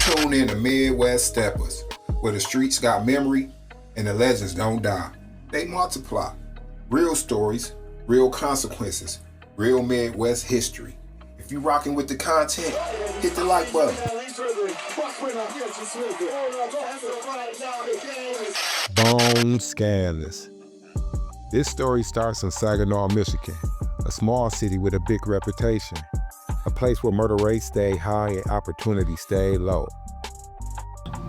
Tune in to Midwest Steppas, where the streets got memory and the legends don't die. They multiply. Real stories, real consequences, real Midwest history. If you rocking with the content, hit the like button. Bone Skanless. This story starts in Saginaw, Michigan, a small city with a big reputation, a place where murder rates stay high and opportunity stay low.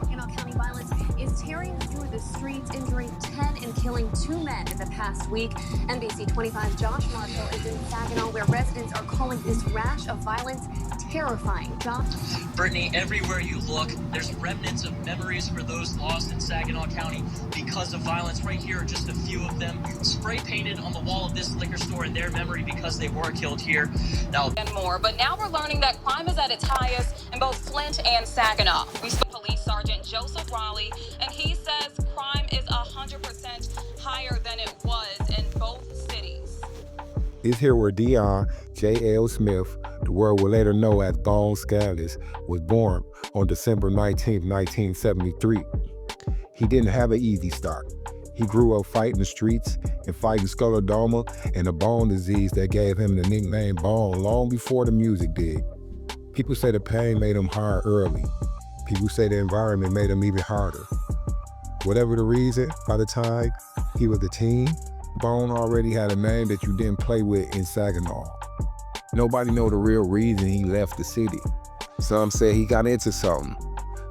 Saginaw County violence is tearing through the streets, injuring 10 and killing 2 men in the past week. NBC 25's Josh Marshall is in Saginaw, where residents are calling this rash of violence terrifying. Josh? Brittany, everywhere you look, there's remnants of memories for those lost in Saginaw County because of violence. Right here are just a few of them, spray painted on the wall of this liquor store in their memory because they were killed here. Now and more, but now we're learning that crime is at its highest in both Flint and Saginaw. We spoke to Police Sergeant Joseph Raleigh, and he says crime is 100% higher than it was in both cities. It's here where Dieon J.L. Smith, the world will later know as Bone Scalis, was born on December 19, 1973. He didn't have an easy start. He grew up fighting the streets and fighting scleroderma and a bone disease that gave him the nickname Bone long before the music did. People say the pain made him hard early. People say the environment made him even harder. Whatever the reason, by the time he was a teen, Bone already had a name that you didn't play with in Saginaw. Nobody know the real reason he left the city. Some said he got into something.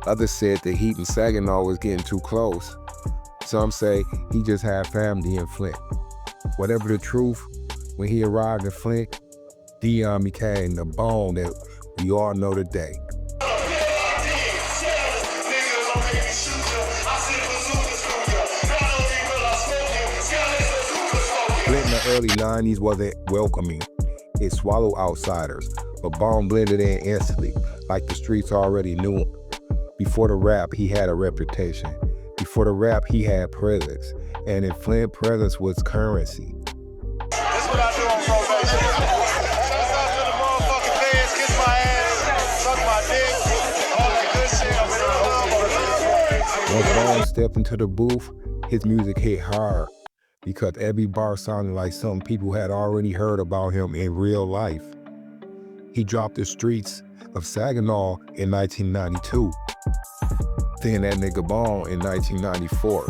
Others said the heat in Saginaw was getting too close. Some say he just had family in Flint. Whatever the truth, when he arrived in Flint, Deion became the Bone that we all know today. Flint in the early 90s wasn't welcoming. It swallowed outsiders, but Bone blended in instantly, like the streets already knew him. Before the rap, he had a reputation. Before the rap, he had presence. And in Flint, presence was currency. That's what I do on probation. Shouts out to the motherfucking fans, kiss my ass, suck my dick, all the good shit. I'm in the love. Once Bone stepped into the booth, his music hit hard because every bar sounded like something people had already heard about him in real life. He dropped the streets of Saginaw in 1992. Then that nigga Bone in 1994.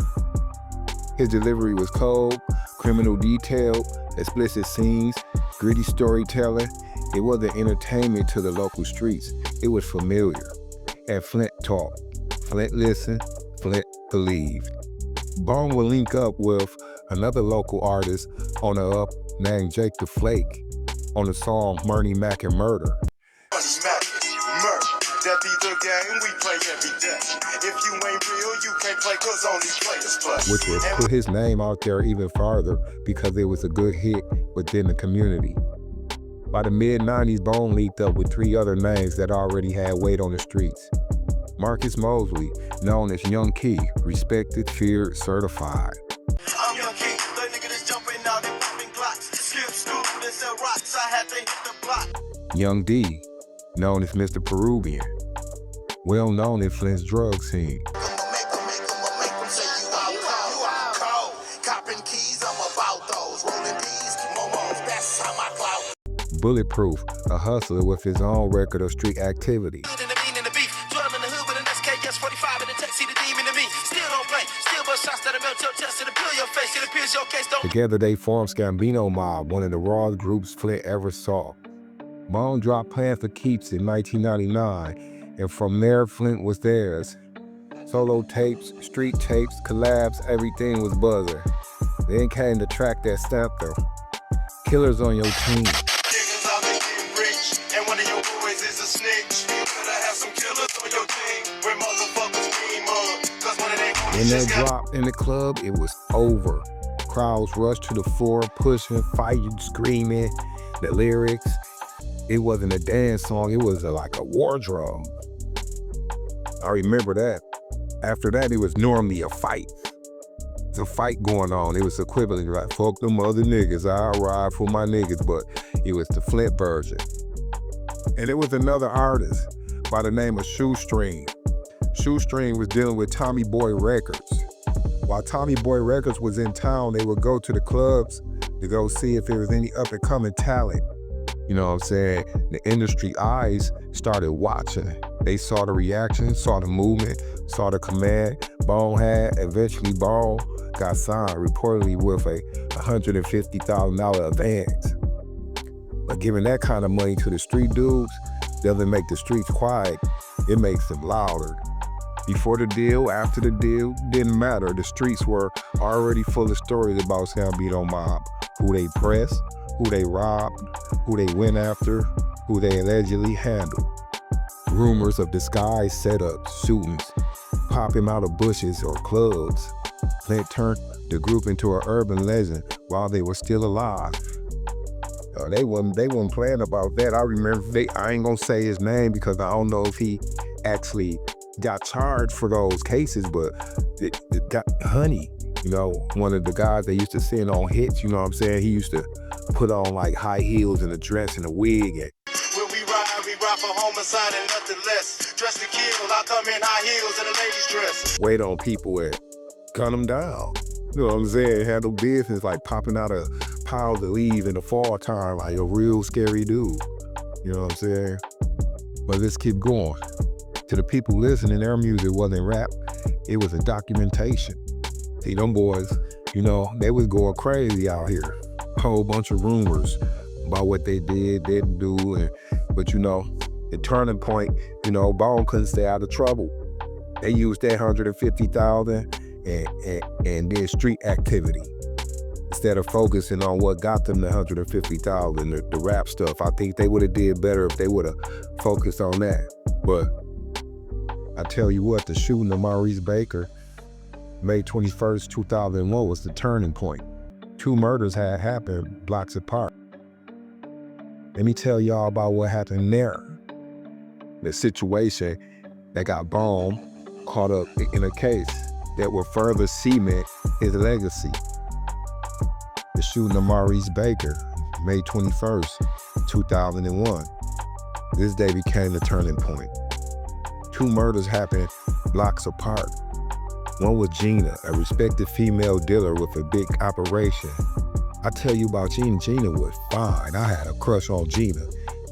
His delivery was cold, criminal detail, explicit scenes, gritty storytelling. It wasn't entertainment to the local streets. It was familiar. And Flint talked. Flint listened. Flint believed. Bone would link up with another local artist on the up named Jake the Flake on the song Bernie Mac and Murder. That be the game we play every day. If you ain't real, you can't play, cause only players play. Which would put his name out there even farther because it was a good hit within the community. By the mid-90s, Bone leaked up with 3 other names that already had weight on the streets. Marcus Mosley, known as Young Key, respected, feared, certified. I'm Young Key, the nigga that's jumping out and popping glocks. Skip school and sell rocks, I had to hit the block. Young D, known as Mr. Peruvian, well known in Flint's drug scene. Bulletproof, a hustler with his own record of street activity. Together they formed Skambino Mob, one of the rawest groups Flint ever saw. Bone dropped Plans for Keeps in 1999, and from there Flint was theirs. Solo tapes, street tapes, collabs, everything was buzzing. Then came the track that stamped them. Killers on Your Team. When that dropped in the club, it was over. Crowds rushed to the floor, pushing, fighting, screaming. The lyrics, it wasn't a dance song, it was like a war drum. I remember that. After that, it was normally a fight. It's a fight going on. It was equivalent, like, fuck them other niggas, I'll ride for my niggas, but it was the Flint version. And it was another artist by the name of Shoestring Shoestring was dealing with Tommy Boy Records. While Tommy Boy Records was in town, they would go to the clubs to go see if there was any up-and-coming talent. You know what I'm saying? The industry eyes started watching. They saw the reaction, saw the movement, saw the command. Eventually Bone got signed, reportedly with a $150,000 advance. But giving that kind of money to the street dudes doesn't make the streets quiet, it makes them louder. Before the deal, after the deal, didn't matter. The streets were already full of stories about Skambino Mob, who they pressed, who they robbed, who they went after, who they allegedly handled. Rumors of disguised setups, shootings, popping out of bushes or clubs. Flint turned the group into an urban legend while they were still alive. They wasn't playing about that. I remember, I ain't gonna say his name because I don't know if he actually got charged for those cases, but it got Honey, you know, one of the guys they used to send on hits, you know what I'm saying? He used to put on like high heels and a dress and a wig. When we ride for homicide and nothing less. Dress to kill, I come in high heels and a lady's dress. Wait on people and gun them down. You know what I'm saying? Handle business like popping out a pile of leaves in the fall time like a real scary dude. You know what I'm saying? But let's keep going. To the people listening, their music wasn't rap, it was a documentation. See, them boys, you know, they was going crazy out here. Whole bunch of rumors about what they did, didn't do, but you know, the turning point, you know, Bone couldn't stay out of trouble. They used that $150,000 and did street activity. Instead of focusing on what got them the $150,000, the rap stuff, I think they would have did better if they would have focused on that. But I tell you what, the shooting of Maurice Baker, May 21st, 2001 was the turning point. 2 murders had happened blocks apart. Let me tell y'all about what happened there. The situation that got Bone caught up in a case that will further cement his legacy. The shooting of Maurice Baker, May 21st, 2001. This day became the turning point. 2 murders happened blocks apart. One was Gina, a respected female dealer with a big operation. I tell you about Gina. Gina was fine. I had a crush on Gina,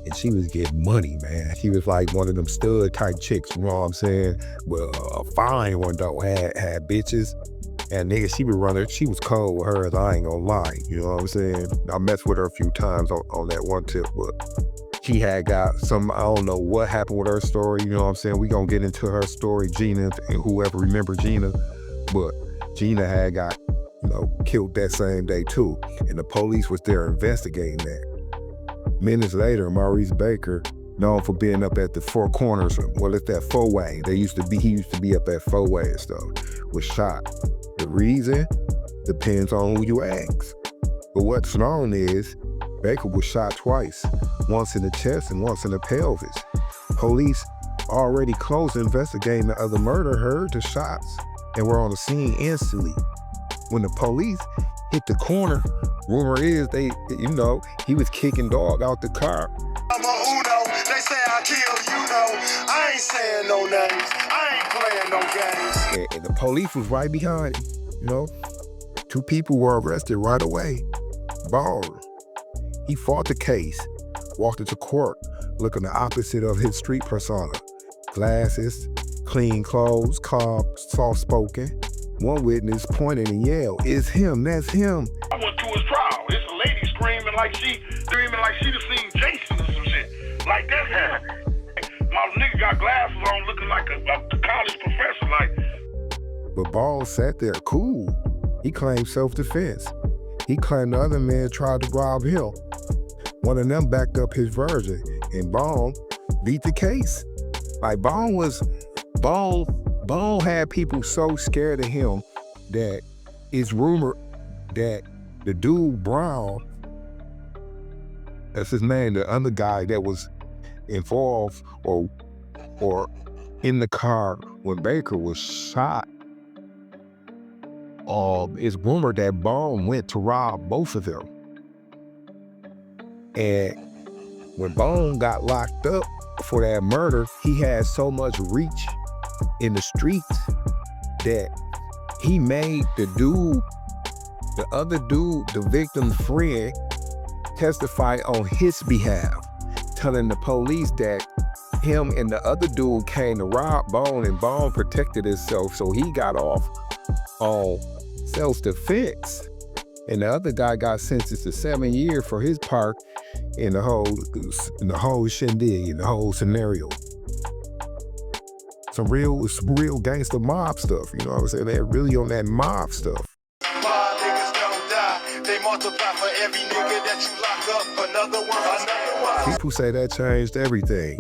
and she was getting money, man. She was like one of them stud type chicks, you know what I'm saying? Well, a fine one though, had bitches. And nigga, she was cold with hers, I ain't gonna lie, you know what I'm saying? I messed with her a few times on that one tip, but she had got some, I don't know what happened with her story, you know what I'm saying? We gonna get into her story, Gina, and whoever remember Gina, but Gina had got, you know, killed that same day too. And the police was there investigating that. Minutes later, Maurice Baker, known for being up at the Four Corners, well, it's that four-way. He used to be up at four-way and stuff, was shot. The reason depends on who you ask. But what's known is Baker was shot twice, once in the chest and once in the pelvis. Police already close investigating the other murder heard the shots and were on the scene instantly. When the police hit the corner, rumor is he was kicking dog out the car. I'm a Uno, they say I kill, you know. I ain't saying no names, I ain't playing no games. And the police was right behind him, you know. 2 people were arrested right away. Bone, he fought the case, walked into court looking the opposite of his street persona. Glasses, clean clothes, calm, soft-spoken. One witness pointed and yelled, "It's him, that's him." I went to his trial. It's a lady screaming like she done seen Jason or some shit. Like that's him. My nigga got glasses on looking like a college professor, like. But Ball sat there cool. He claimed self-defense. He claimed the other man tried to rob him. One of them backed up his version, and Ball beat the case. Like Ball had people so scared of him that it's rumored that the dude Brown, that's his name, the other guy that was involved or in the car when Baker was shot, it's rumored that Bone went to rob both of them. And when Bone got locked up for that murder, he had so much reach in the streets that he made the other dude, the victim's friend, testify on his behalf, telling the police that him and the other dude came to rob Bone, and Bone protected himself, so he got off on self-defense. And the other guy got sentenced to 7 years for his part in the whole shindig, in the whole scenario. Some real gangster mob stuff, you know what I'm saying? They're really on that mob stuff. My niggas don't die. They multiply for every nigga that you lock up. Another one. People say that changed everything.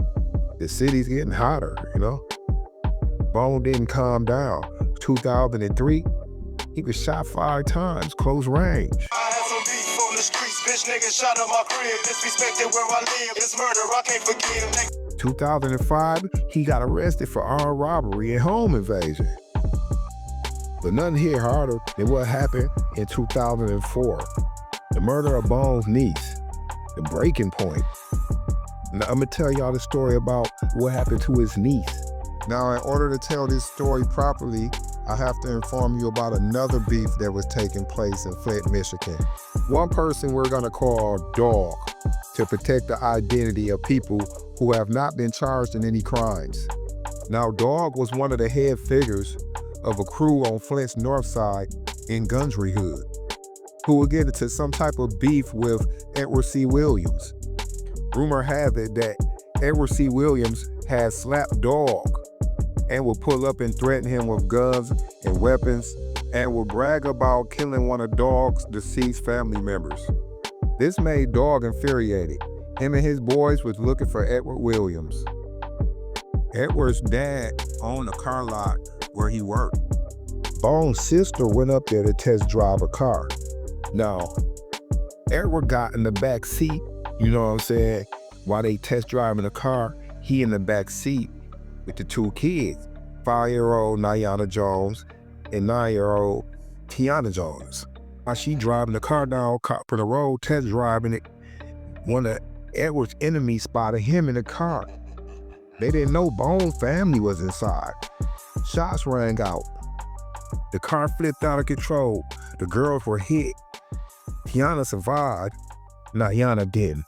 The city's getting hotter, you know? Bone didn't calm down. 2003, he was shot 5 times, close range. I had some beef on the streets, bitch niggas shot up my crib. Disrespected where I live. It's murder, I can't forgive. 2005, he got arrested for armed robbery and home invasion. But nothing hit harder than what happened in 2004. The murder of Bone's niece, the breaking point. Now, I'm gonna tell y'all the story about what happened to his niece. Now, in order to tell this story properly, I have to inform you about another beef that was taking place in Flint, Michigan. One person we're gonna call Dog to protect the identity of people who have not been charged in any crimes. Now, Dog was one of the head figures of a crew on Flint's north side in Gundry Hood, who would get into some type of beef with Edward C. Williams. Rumor had it that Edward C. Williams had slapped Dog and would pull up and threaten him with guns and weapons and would brag about killing one of Dog's deceased family members. This made Dog infuriated. Him and his boys was looking for Edward Williams. Edward's dad owned a car lot where he worked. Bone's sister went up there to test drive a car. Now, Edward got in the back seat, you know what I'm saying? While they test driving the car, he in the back seat with the 2 kids, 5-year-old Nyana Jones and 9-year-old Tiana Jones. While she driving the car down for the road, test driving it, one of Edward's enemies spotted him in the car. They didn't know Bone's family was inside. Shots rang out. The car flipped out of control. The girls were hit. Tiana survived, Nyana didn't.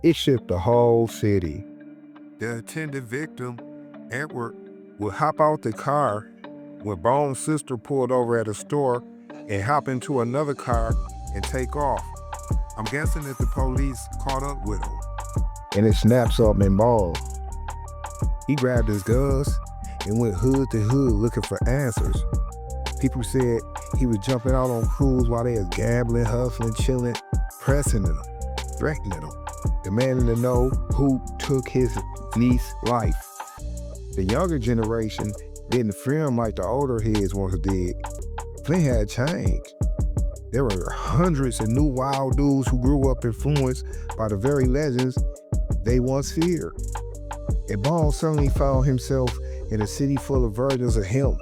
It shook the whole city. The intended victim, Edward, would hop out the car when Bone's sister pulled over at a store and hop into another car and take off. I'm guessing that the police caught up with him. And it snaps up in Bone. He grabbed his guns and went hood to hood looking for answers. People said he was jumping out on crews while they was gambling, hustling, chilling, pressing them, threatening them. The man in the know who took his niece's life. The younger generation didn't fear him like the older heads once did. Flint had changed. There were hundreds of new wild dudes who grew up influenced by the very legends they once feared. And Bone suddenly found himself in a city full of versions of him.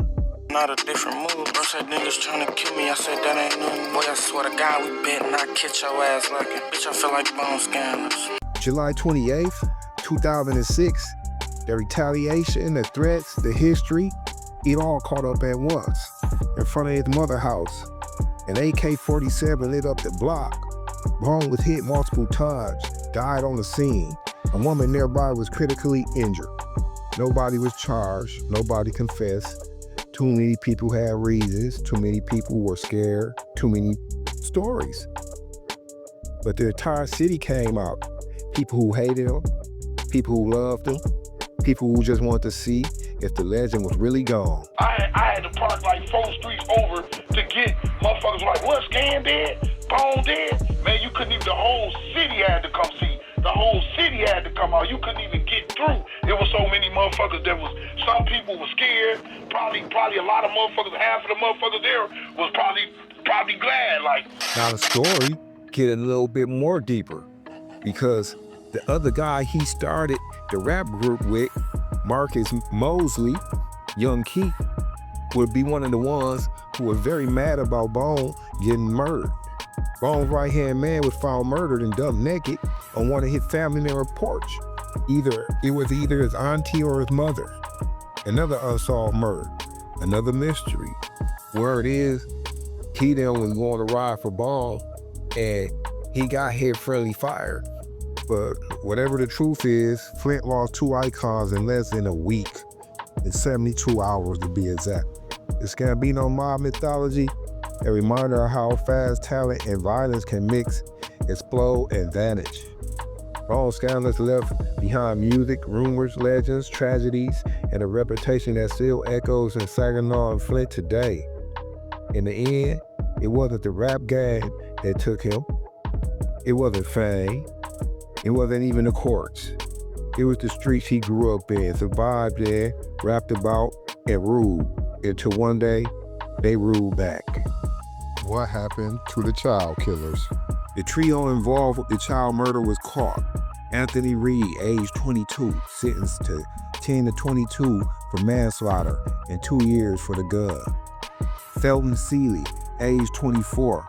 Not a different move, bro. Said niggas trying to kill me. I said that ain't nothing. Boy, I swear to God, we bet and I catch your ass like it. Bitch, I feel like Bone Skanless. July 28th, 2006, the retaliation, the threats, the history, it all caught up at once. In front of his mother house, an AK-47 lit up the block. Bone was hit multiple times, died on the scene. A woman nearby was critically injured. Nobody was charged, nobody confessed. Too many people had reasons, too many people were scared, too many stories. But the entire city came out. People who hated him, people who loved him, people who just wanted to see if the legend was really gone. I had to park like 4 streets over to get motherfuckers like, what, Scan dead? Bone dead? Man, you couldn't even, the whole city had to come see. The whole city had to come out. You couldn't even get through. There was so many motherfuckers that was, some people were scared. Probably a lot of motherfuckers, half of the motherfuckers there was probably glad, like. Now the story get a little bit more deeper because the other guy he started the rap group with, Marcus Mosley, Young Keith, would be one of the ones who were very mad about Bone getting murdered. Bone's right-hand man was found murdered and dumped naked on one of his family member porch. It was either his auntie or his mother. Another unsolved murder, another mystery. Word is, he then was going to ride for Bone and he got hit friendly fire. But whatever the truth is, Flint lost 2 icons in less than a week, in 72 hours to be exact. The Skambino Mob mythology, a reminder of how fast talent and violence can mix, explode, and vanish. Bone Skanless left behind music, rumors, legends, tragedies, and a reputation that still echoes in Saginaw and Flint today. In the end, it wasn't the rap game that took him. It wasn't fame. It wasn't even the courts. It was the streets he grew up in, survived in, rapped about, and ruled, until one day, they ruled back. What happened to the child killers? The trio involved with the child murder was caught. Anthony Reed, age 22, sentenced to 10 to 22 for manslaughter and 2 years for the gun. Felton Seeley, age 24,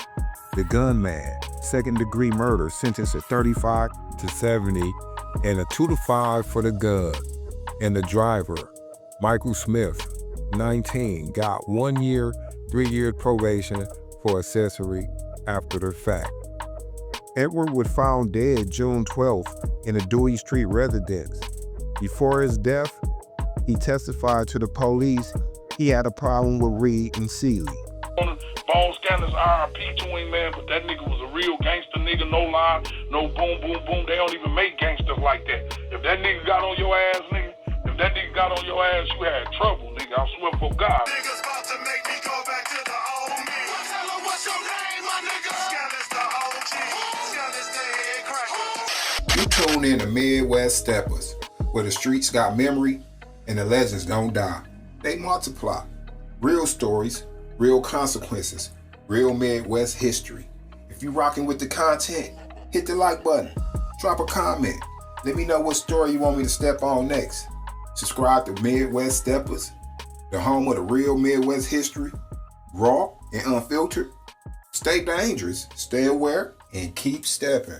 the gunman, second-degree murder, sentenced to 35 to 70 and a 2 to 5 for the gun. And the driver, Michael Smith, 19, got 1 year, 3 years probation for accessory after the fact. Edward was found dead June 12th in a Dewey Street residence. Before his death, he testified to the police he had a problem with Reed and Seeley. Bone Skanless, RIP to him, man, but that nigga was a real gangster nigga, no lie, no boom, boom, boom. They don't even make gangsters like that. If that nigga got on your ass, nigga, if that nigga got on your ass, you had trouble, nigga. I swear for God. Niggas about to make me go back to the old me. Tell them what's your name, my nigga. Skanless the OG. Skanless the head cracker. You tune in to Midwest Steppas, where the streets got memory and the legends don't die. They multiply. Real stories, real consequences, real Midwest history. If you rocking with the content, hit the like button, drop a comment, let me know what story you want me to step on next. Subscribe to Midwest Steppas, the home of the real Midwest history, raw and unfiltered. Stay dangerous, stay aware, and keep stepping.